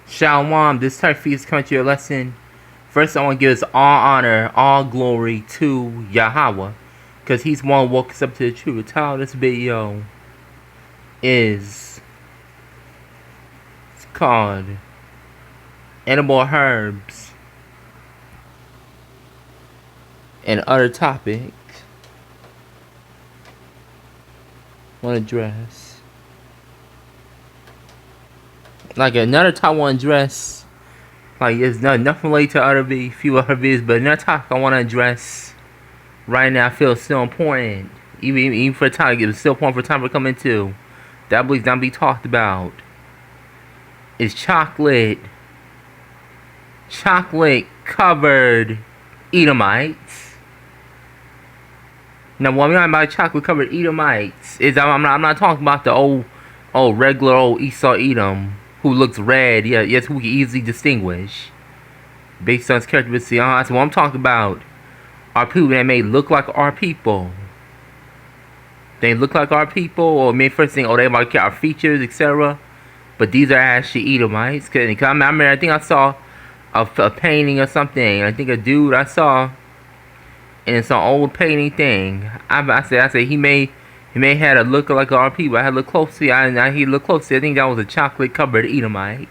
Shalom, this turkey is coming to your lesson. First, I want to give us all honor, all glory to Yahweh, because He's the one who woke us up to the truth. The title of this video is called Edible Herbs and Other Topics I want to address. Like another topic I want to address. Like it's nothing related to other few other videos, but another topic I want to address right now I feel still important. Even for the topic, it's still important for time to come into. That I believe not be talked about. Is chocolate covered Edomites. Now, what I'm talking about chocolate covered Edomites is I'm not talking about the old regular old Esau Edom who looks red. Yes, who we can easily distinguish based on his characteristics. That's what I'm talking about. Are people that may look like our people. They look like our people, or maybe first thing, they might care our features, etc. But these are actually Edomites. I remember, I think I saw a painting or something. I think a dude I saw, and it's an old painting thing. I said he may had a look like our people. I had to look closely. He looked closely. I think that was a chocolate covered Edomite.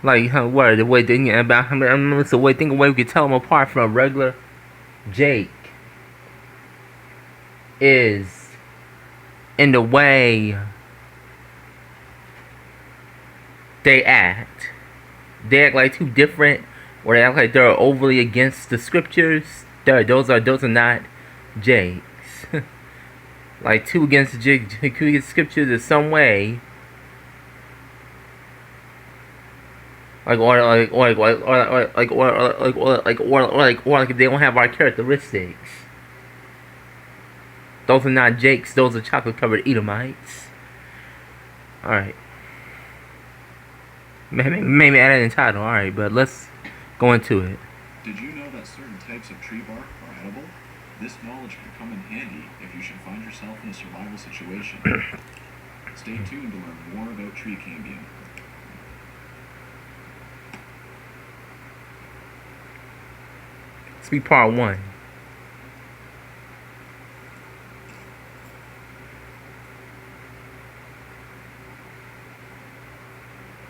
Like what the way thinking about him. It's the way we could tell him apart from a regular Jake is in the way they act. They act like two different, or they act like they're overly against the scriptures. Those are not Jakes. Like two against the scriptures in some way. Like if they don't have our characteristics. Those are not Jakes. Those are chocolate covered Edomites. All right. Maybe add it in the title. All right, but let's go into it. Did you know that certain types of tree bark are edible? This knowledge can come in handy if you should find yourself in a survival situation. Stay tuned to learn more about tree cambium. Let's be part 1.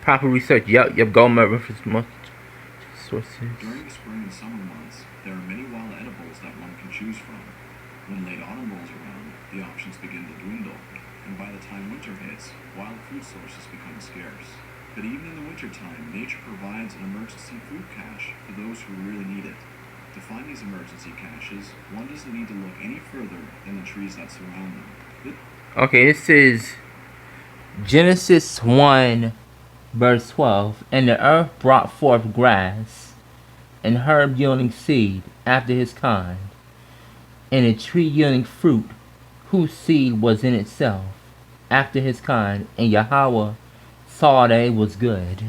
Proper research. Yep. Goldman reference much sources. During the spring and summer months, there are many wild edibles that one can choose from. When late autumn rolls around, the options begin to dwindle, and by the time winter hits, wild food sources become scarce. But even in the wintertime, nature provides an emergency food cache for those who really need it. To find these emergency caches, one doesn't need to look any further than the trees that surround them. Okay, this is Genesis 1, verse 12. And the earth brought forth grass, and herb yielding seed after his kind, and a tree yielding fruit, whose seed was in itself after his kind. And Yahweh saw that it was good.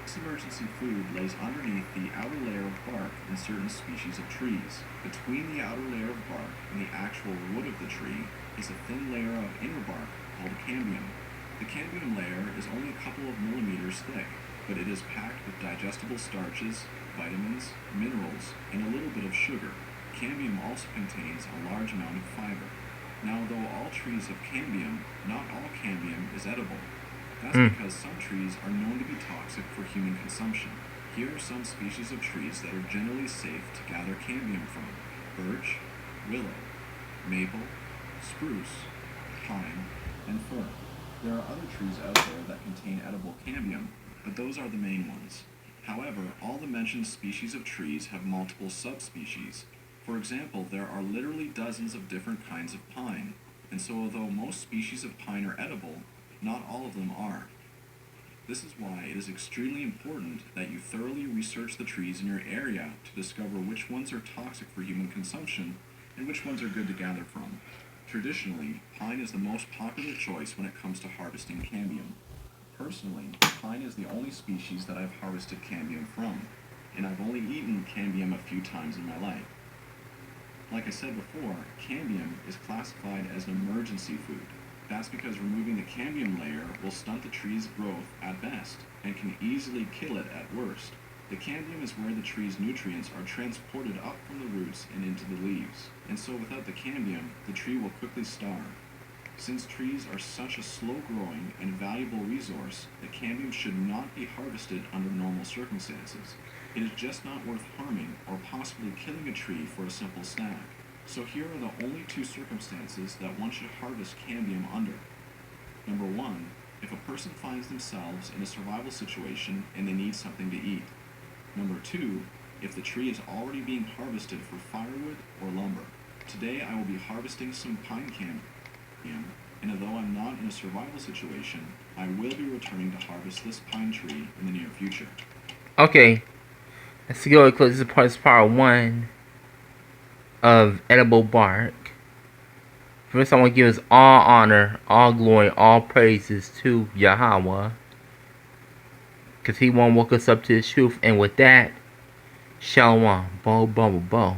This emergency food lays underneath the outer layer of bark in certain species of trees. Between the outer layer of bark and the actual wood of the tree is a thin layer of inner bark called cambium. The cambium layer is only a couple of millimeters thick, but it is packed with digestible starches, vitamins, minerals, and a little bit of sugar. Cambium also contains a large amount of fiber. Now, though all trees have cambium, not all cambium is edible. That's because some trees are known to be toxic for human consumption. Here are some species of trees that are generally safe to gather cambium from: birch, willow, maple, spruce, pine, and fir. There are other trees out there that contain edible cambium, but those are the main ones. However, all the mentioned species of trees have multiple subspecies. For example, there are literally dozens of different kinds of pine, and so although most species of pine are edible, not all of them are. This is why it is extremely important that you thoroughly research the trees in your area to discover which ones are toxic for human consumption and which ones are good to gather from. Traditionally, pine is the most popular choice when it comes to harvesting cambium. Personally, pine is the only species that I've harvested cambium from, and I've only eaten cambium a few times in my life. Like I said before, cambium is classified as an emergency food. That's because removing the cambium layer will stunt the tree's growth at best, and can easily kill it at worst. The cambium is where the tree's nutrients are transported up from the roots and into the leaves, and so without the cambium, the tree will quickly starve. Since trees are such a slow-growing and valuable resource, the cambium should not be harvested under normal circumstances. It is just not worth harming or possibly killing a tree for a simple snack. So here are the only two circumstances that one should harvest cambium under. Number 1, if a person finds themselves in a survival situation and they need something to eat. Number 2, if the tree is already being harvested for firewood or lumber. Today I will be harvesting some pine cambium, and although I'm not in a survival situation, I will be returning to harvest this pine tree in the near future. Okay, let's go because this is part 1 of edible bark. First, I want to give us all honor, all glory, all praises to Yahweh, because He won't woke us up to His truth. And with that, Shalom, bo bo bo bo.